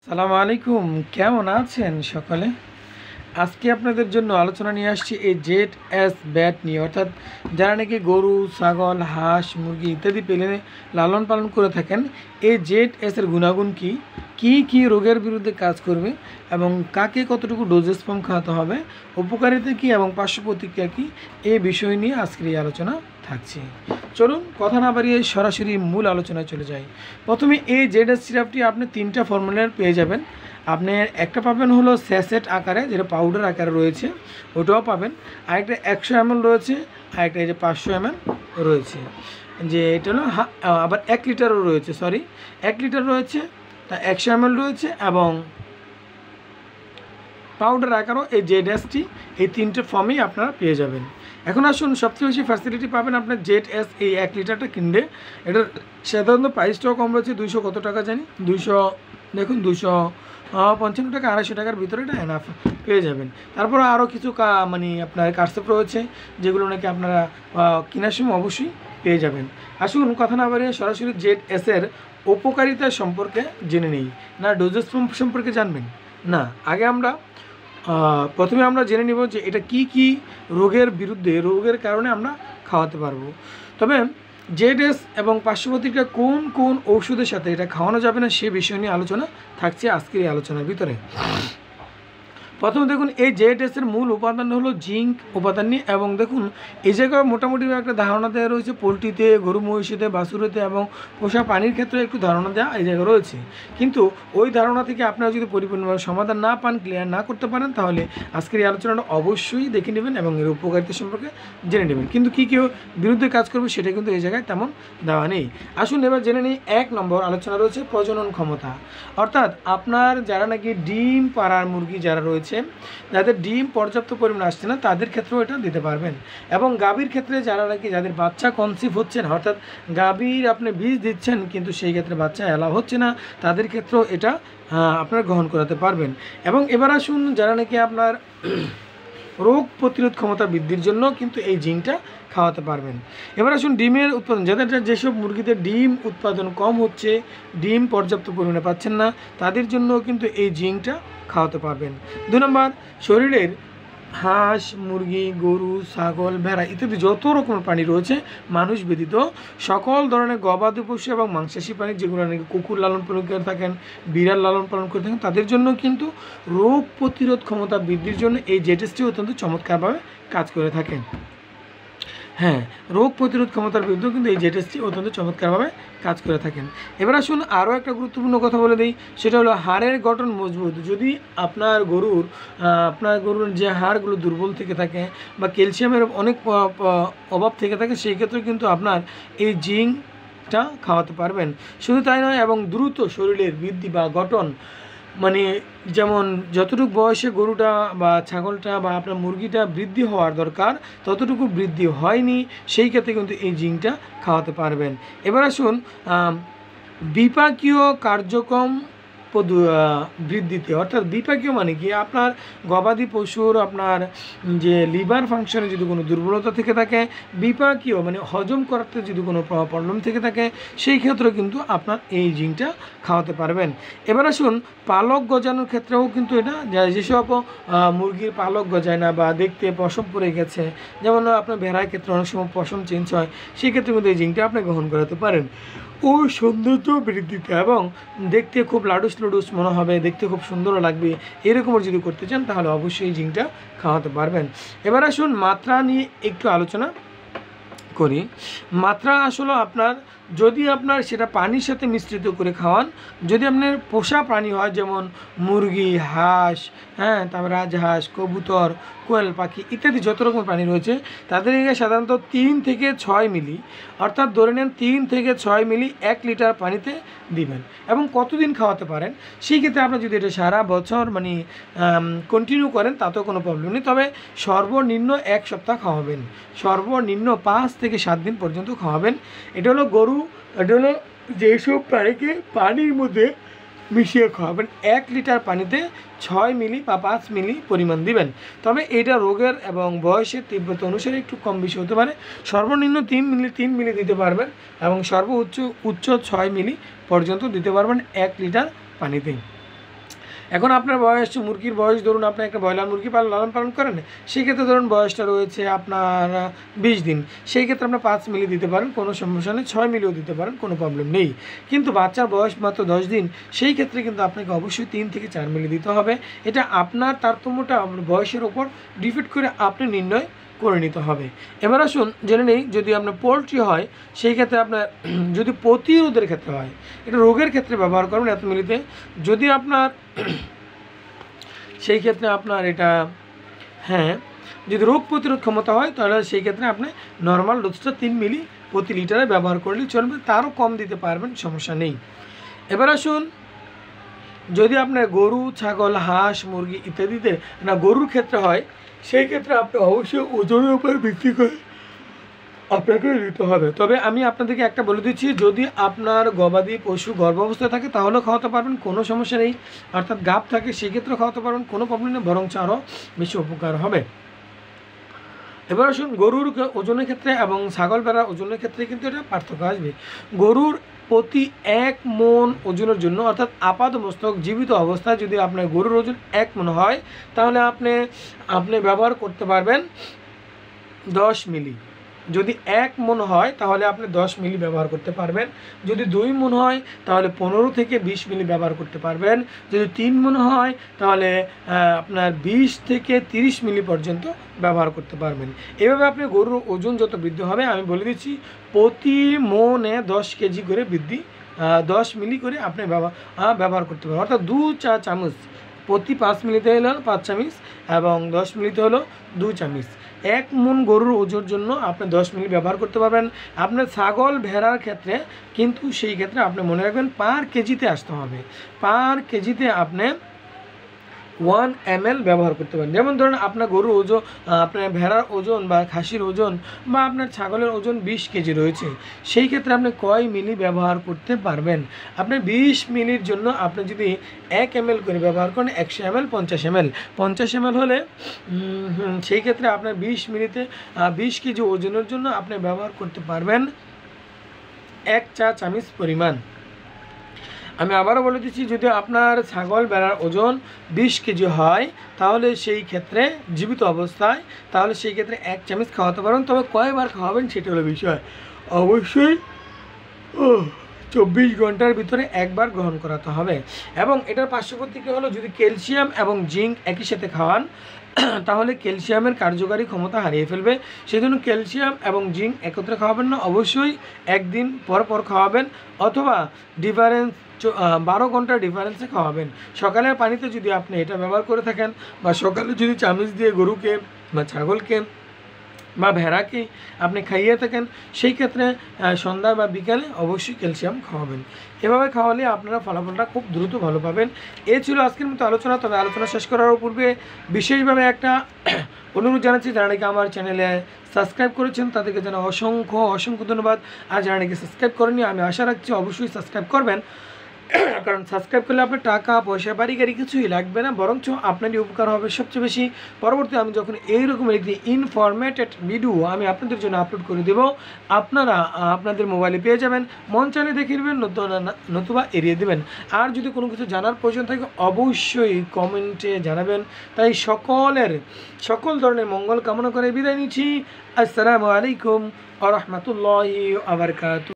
সালামু আলাইকুম, কেমন আছেন সকলে? আজকে আপনাদের জন্য আলোচনা নিয়ে আসছি এই জেড এস ব্যাট নিয়ে। অর্থাৎ যারা নাকি গরু, ছাগল, হাঁস, মুরগি ইত্যাদি পেলে লালন পালন করে থাকেন, এই জেড এসের গুণাগুণ কী কী কী রোগের বিরুদ্ধে কাজ করবে এবং কাকে কতটুকু ডোজেস ফর্ম খাওয়াতে হবে, উপকারিতা কী এবং পার্শ্ব প্রতিক্রিয়া কী, এই বিষয় নিয়ে আজকের এই আলোচনা থাকছে। চলুন কথা না বাড়িয়ে সরাসরি মূল আলোচনায় চলে যাই। প্রথমে এই জেড এস সিরাপটি আপনি 3টা ফর্মুলার পেয়ে যাবেন। আপনি একটা পাবেন হলো স্যাসেট আকারে, যেটা পাউডার আকারে রয়েছে, ওটাও পাবেন। আরেকটা 100 ml রয়েছে, আরেকটা এই যে 500 ml রয়েছে, যে এটা হলো আবার 1 লিটারও রয়েছে, 1 লিটার রয়েছে, তা 100 ml রয়েছে এবং পাউডার আকারও এই জেড এসটি, এই 3টে ফর্মেই আপনারা পেয়ে যাবেন। এখন আসুন, সবচেয়ে বেশি ফ্যাসিলিটি পাবেন আপনার জেড এস এই 1 লিটারটা কিনলে। এটার সাধারণত প্রাইসটাও কম রয়েছে, 200 কত টাকা জানি, 200 দেখুন 255 টাকা, 250 টাকার ভিতরে এটা এনাফ পেয়ে যাবেন। তারপর আরও কিছু মানে আপনার কারসেপ রয়েছে, যেগুলো নাকি আপনারা কেনার সময় অবশ্যই পেয়ে যাবেন। আসুন কথা না বাড়িয়ে সরাসরি জেড এসের উপকারিতা সম্পর্কে জেনে নিই। না ডোজেস সম্পর্কে জানবেন না, আগে আমরা প্রথমে আমরা জেনে নিব যে এটা কি কি রোগের বিরুদ্ধে, রোগের কারণে আমরা খাওয়াতে পারবো। তবে জেড এস এবং পার্শ্ব প্রতিক্রিয়া কোন কোন ঔষধের সাথে এটা খাওয়ানো যাবে না, সে বিষয় নিয়ে আলোচনা থাকছে আজকের এই আলোচনার ভিতরে। প্রথমে দেখুন, এই জেড এসের মূল উপাদান হলো জিঙ্ক উপাদান নিয়ে, এবং দেখুন এই জায়গায় মোটামুটি একটা ধারণা দেওয়া রয়েছে পোলট্রিতে, গরু মহিষিতে, বাছুরেতে এবং পোষা প্রাণীর ক্ষেত্রে একটু ধারণা দেওয়া এই জায়গায় রয়েছে। কিন্তু ওই ধারণা থেকে আপনারা যদি পরিপূর্ণভাবে সমাধান না পান, ক্লিয়ার না করতে পারেন, তাহলে আজকের এই আলোচনাটা অবশ্যই দেখে নেবেন এবং এর উপকারিতা সম্পর্কে জেনে নেবেন। কিন্তু কী কেউ বিরুদ্ধে কাজ করবে সেটা কিন্তু এই জায়গায় তেমন দেওয়া নেই। আসুন এবার জেনে নিই। 1 নম্বর আলোচনা রয়েছে প্রজনন ক্ষমতা। অর্থাৎ আপনার যারা নাকি ডিম পাড়ার মুরগি যারা রয়েছে, যাদের ডিম পর্যাপ্ত পরিমাণে আসছে না, তাদের ক্ষেত্রেও এটা দিতে পারবেন। এবং গাভীর ক্ষেত্রে যারা নাকি যাদের বাচ্চা কনসিভ হচ্ছে না, অর্থাৎ গাভীর আপনি বীজ দিচ্ছেন কিন্তু সেই ক্ষেত্রে বাচ্চা এলাও হচ্ছে না, তাদের ক্ষেত্রেও এটা আপনারা গ্রহণ করাতে পারবেন। এবং এবার আসুন, যারা নাকি আপনার রোগ প্রতিরোধ ক্ষমতা বৃদ্ধির জন্য কিন্তু এই জিঙ্কটা খাওয়াতে পারবেন। এবার আসুন ডিমের উৎপাদন, যাদের যেসব মুরগিদের ডিম উৎপাদন কম হচ্ছে, ডিম পর্যাপ্ত পরিমাণে পাচ্ছেন না, তাদের জন্য কিন্তু এই জিঙ্কটা খাওয়াতে পারবেন। 2 নম্বর, শরীরের হাঁস, মুরগি, গরু, ছাগল, ভেড়া ইত্যাদি যত রকমের প্রাণী রয়েছে মানুষ ব্যতীত, সকল ধরনের গবাদি পশু এবং মাংসাশী প্রাণী, যেগুলো নাকি কুকুর লালন পালন করে থাকেন, বিড়াল লালন পালন করে থাকেন, তাদের জন্য কিন্তু রোগ প্রতিরোধ ক্ষমতা বৃদ্ধির জন্য এই জেটেসটি অত্যন্ত চমৎকারভাবে কাজ করে থাকেন। হ্যাঁ, রোগ প্রতিরোধ ক্ষমতার বিরুদ্ধেও কিন্তু এই জেটেসটি অত্যন্ত চমৎকারভাবে কাজ করে থাকেন। এবার আসুন আরও একটা গুরুত্বপূর্ণ কথা বলে দিই, সেটা হলো হাড়ের গঠন মজবুত। যদি আপনার গরুর যে হাড়গুলো দুর্বল থেকে থাকে বা ক্যালসিয়ামের অনেক অভাব থেকে থাকে, সেই ক্ষেত্রে কিন্তু আপনার এই জিঙ্কটা খাওয়াতে পারবেন। শুধু তাই নয়, এবং দ্রুত শরীরের বৃদ্ধি বা গঠন, মানে যেমন যতটুকু বয়সে গরুটা বা ছাগলটা বা আপনার মুরগিটা বৃদ্ধি হওয়ার দরকার ততটুকু বৃদ্ধি হয়নি, সেই ক্ষেত্রে কিন্তু এই জিঙ্কটা খাওয়াতে পারবেন। এবার আসুন বিপাকীয় কার্যক্রম বৃদ্ধিতে। অর্থাৎ বিপাকীয় মানে কি, আপনার গবাদি পশুর আপনার যে লিভার ফাংশনে যদি কোনো দুর্বলতা থেকে থাকে, বিপাকীয় মানে হজম করাতে যদি কোনো প্রবলেম থেকে থাকে, সেই ক্ষেত্রে কিন্তু আপনার এই জিঙ্কটা খাওয়াতে পারবেন। এবার আসুন পালক গজানোর ক্ষেত্রেও কিন্তু এটা, যেসব মুরগির পালক গজায় না বা দেখতে পশম পড়ে গেছে, যেমন আপনার ভেড়ার ক্ষেত্রে অনেক সময় পশম চেঞ্জ হয়, সেই ক্ষেত্রে কিন্তু এই জিঙ্কটা আপনি গ্রহণ করাতে পারেন। ও সৌন্দর্য বৃদ্ধিতে এবং দেখতে খুব লাডুস লুডুস মনে হবে, দেখতে খুব সুন্দরও লাগবে, এরকমও যদি করতে চান তাহলে অবশ্যই জিঙ্কটা খাওয়াতে পারবেন। এবার আসুন মাত্রা নিয়ে একটু আলোচনা করি। মাত্রা আসলে আপনার, যদি আপনার সেটা পানির সাথে মিশ্রিত করে খাওয়ান, যদি আপনার পোষা প্রাণী হয় যেমন মুরগি, হাঁস, তারপর রাজহাঁস, কবুতর, কোয়েল পাখি ইত্যাদি যত রকম প্রাণী রয়েছে, তাদেরকে সাধারণত 3 থেকে 6 মিলি, অর্থাৎ ধরে নেন 3 থেকে 6 মিলি 1 লিটার পানিতে দিবেন। এবং কতদিন খাওয়াতে পারেন, সেই ক্ষেত্রে আপনার যদি এটা সারা বছর মানে কন্টিনিউ করেন তাতেও কোনো প্রবলেম নেই। তবে সর্বনিম্ন 1 সপ্তাহ খাওয়াবেন, সর্বনিম্ন 5 থেকে 7 দিন পর্যন্ত খাওয়াবেন। এটা হলো গরু, এটা হলো যেসব প্রাণীকে পানির মধ্যে মিশিয়ে খাওয়াবেন। 1 লিটার পানিতে 6 মিলি বা 5 মিলি পরিমাণ দিবেন। তবে এটা রোগের এবং বয়সের তীব্রতা অনুসারে একটু কম বেশি হতে পারে। সর্বনিম্ন 3 মিলি দিতে পারবেন এবং সর্বোচ্চ 6 মিলি পর্যন্ত দিতে পারবেন 1 লিটার পানিতে। এখন আপনার বয়স, মুরগির বয়স ধরুন আপনি একটা ব্রয়লার মুরগি লালন পালন করেন, সেই ক্ষেত্রে ধরুন বয়সটা রয়েছে আপনার 20 দিন, সেই ক্ষেত্রে আপনার 5 মিলি দিতে পারেন, কোনো সমস্যা নেই। 6 মিলিও দিতে পারেন, কোনো প্রবলেম নেই। কিন্তু বাচ্চার বয়স মাত্র 10 দিন, সেই ক্ষেত্রে কিন্তু আপনাকে অবশ্যই 3 থেকে 4 মিলি দিতে হবে। এটা আপনার তারতম্যটা বয়সের ওপর ডিপেন্ড করে আপনি নির্ণয় করে নিতে হবে। এবার আসুন জেনে নেই, যদি আপনার পোলট্রি হয় সেই ক্ষেত্রে আপনার যদি প্রতিরোধের ক্ষেত্রে হয়, এটা রোগের ক্ষেত্রে ব্যবহার করবেন এত মিলিতে। যদি আপনার সেই ক্ষেত্রে আপনার এটা যদি রোগ প্রতিরোধ ক্ষমতা হয় তাহলে সেই ক্ষেত্রে আপনি নর্মাল ডোজটা 3 মিলি প্রতি লিটারে ব্যবহার করলেই চলবে, তারও কম দিতে পারবেন, সমস্যা নেই। এবার আসুন যদি আপনার গরু, ছাগল, হাঁস, মুরগি ইত্যাদিতে গরুর ক্ষেত্রে হয়, সেই ক্ষেত্রে আপনি অবশ্যই ওজনের উপর ভিত্তি করে আপনাকে দিতে হবে। তবে আমি আপনাদেরকে একটা বলে দিচ্ছি, যদি আপনার গবাদি পশু গর্ভাবস্থায় থাকে তাহলেও খাওয়াতে পারবেন, কোনো সমস্যা নেই। অর্থাৎ গাব থাকে সেক্ষেত্রে খাওয়াতে পারবেন, কোনো প্রবলেম নেই, বরং আরও বেশি উপকার হবে। এবার আসুন গরুর ওজনের ক্ষেত্রে এবং ছাগল ভেড়ার ওজনের ক্ষেত্রে কিন্তু এটা পার্থক্য আসবে। গরুর প্রতি 1 মণ ওজনের জন্য, অর্থাৎ আপাত মস্তক জীবিত অবস্থায় যদি আপনার গরুর ওজন 1 মণ হয়, তাহলে আপনি ব্যবহার করতে পারবেন 10 মিলি। যদি 1 মণ হয় তাহলে আপনি 10 মিলি ব্যবহার করতে পারবেন। যদি 2 মণ হয় তাহলে 15 থেকে 20 মিলি ব্যবহার করতে পারবেন। যদি 3 মণ হয় তাহলে আপনার 20 থেকে 30 মিলি পর্যন্ত ব্যবহার করতে পারবেন। এভাবে আপনি গরুর ওজন যত বৃদ্ধি হবে, আমি বলে দিচ্ছি প্রতি মণে 10 কেজি করে বৃদ্ধি, 10 মিলি করে আপনি ব্যবহার করতে পারবেন। অর্থাৎ 2 চা চামচ প্রতি 5 মিলিতে হলো 5 চামচ এবং 10 মিলিতে হলো 2 চামচ। 1 মণ গরুর ওজনের জন্য আপনি 10 মিলি ব্যবহার করতে পারবেন। আপনার ছাগল ভেড়ার ক্ষেত্রে কিন্তু সেই ক্ষেত্রে আপনি মনে রাখবেন পার কেজিতে আসতে হবে। পার কেজিতে আপনি 1 ml ব্যবহার করতে পারেন। যেমন ধরুন আপনার গরুর ওজন, আপনার ভেড়ার ওজন বা খাসির ওজন বা আপনার ছাগলের ওজন 20 কেজি রয়েছে, সেই ক্ষেত্রে আপনি কয় মিলি ব্যবহার করতে পারবেন। আপনি 20 মিলির জন্য আপনি যদি 1 ml করে ব্যবহার করেন, 100 ml 50 ml হলে সেই ক্ষেত্রে আপনার 20 মিলিতে 20 কেজি ওজনের জন্য আপনি ব্যবহার করতে পারবেন 1 চা চামচ পরিমাণ। আমি আবারও বলে দিচ্ছি, যদি আপনার ছাগল ভেড়ার ওজন 20 কেজি হয় তাহলে সেই ক্ষেত্রে জীবিত অবস্থায়, তাহলে সেই ক্ষেত্রে 1 চামচ খাওয়াতে পারেন। তবে কয়বার খাওয়াবেন সেটা হলো বিষয়। অবশ্যই 24 ঘন্টার ভিতরে একবার গ্রহণ করাতে হবে। এবং এটার পার্শ্ব প্রতিক্রিয়া হলো, যদি ক্যালসিয়াম এবং জিঙ্ক একই সাথে খাওয়ান তাহলে ক্যালসিয়ামের কার্যকারী ক্ষমতা হারিয়ে ফেলবে। সেই জন্য ক্যালসিয়াম এবং জিঙ্ক একত্রে খাওয়াবেন না, অবশ্যই একদিন পর পর খাওয়াবেন, অথবা ডিফারেন্স 12 ঘন্টার ডিফারেন্সে খাওয়াবেন। সকালের পানিতে যদি আপনি এটা ব্যবহার করে থাকেন, বা সকালে যদি চামচ দিয়ে গরুকে বা ছাগলকে বা ভেড়াকে আপনি খাইয়ে থাকেন, সেই ক্ষেত্রে সন্ধ্যা বা বিকালে অবশ্যই ক্যালসিয়াম খাওয়াবেন। এভাবে খাওয়ালে আপনারা ফলাফলটা খুব দ্রুত ভালো পাবেন। এ ছিল আজকের মতো আলোচনা। তবে আলোচনা শেষ করার পূর্বে বিশেষভাবে একটা অনুরোধ জানাচ্ছি, যারা নাকি আমার চ্যানেলে সাবস্ক্রাইব করেছেন তাদেরকে যেন অসংখ্য ধন্যবাদ। আর যারা নাকি সাবস্ক্রাইব করেননি, আমি আশা রাখছি অবশ্যই সাবস্ক্রাইব করবেন, কারণ সাবস্ক্রাইব করলে আপনার টাকা পয়সা বাড়ি গাড়ি কিছুই লাগবে না, বরঞ্চ আপনারই উপকার হবে সবচেয়ে বেশি। পরবর্তী আমি যখন এইরকমের একটি ইনফরমেটেড ভিডিও আমি আপনাদের জন্য আপলোড করে দেব, আপনারা আপনাদের মোবাইলে পেয়ে যাবেন। মন চাইলে দেখে নেবেন, নতুবা এড়িয়ে দেবেন। আর যদি কোনো কিছু জানার প্রয়োজন থাকে অবশ্যই কমেন্টে জানাবেন। তাই সকল ধরনের মঙ্গল কামনা করে বিদায় নিচ্ছি। আসসালামু আলাইকুম ওয়া রাহমাতুল্লাহি ওয়া বারাকাতুহু।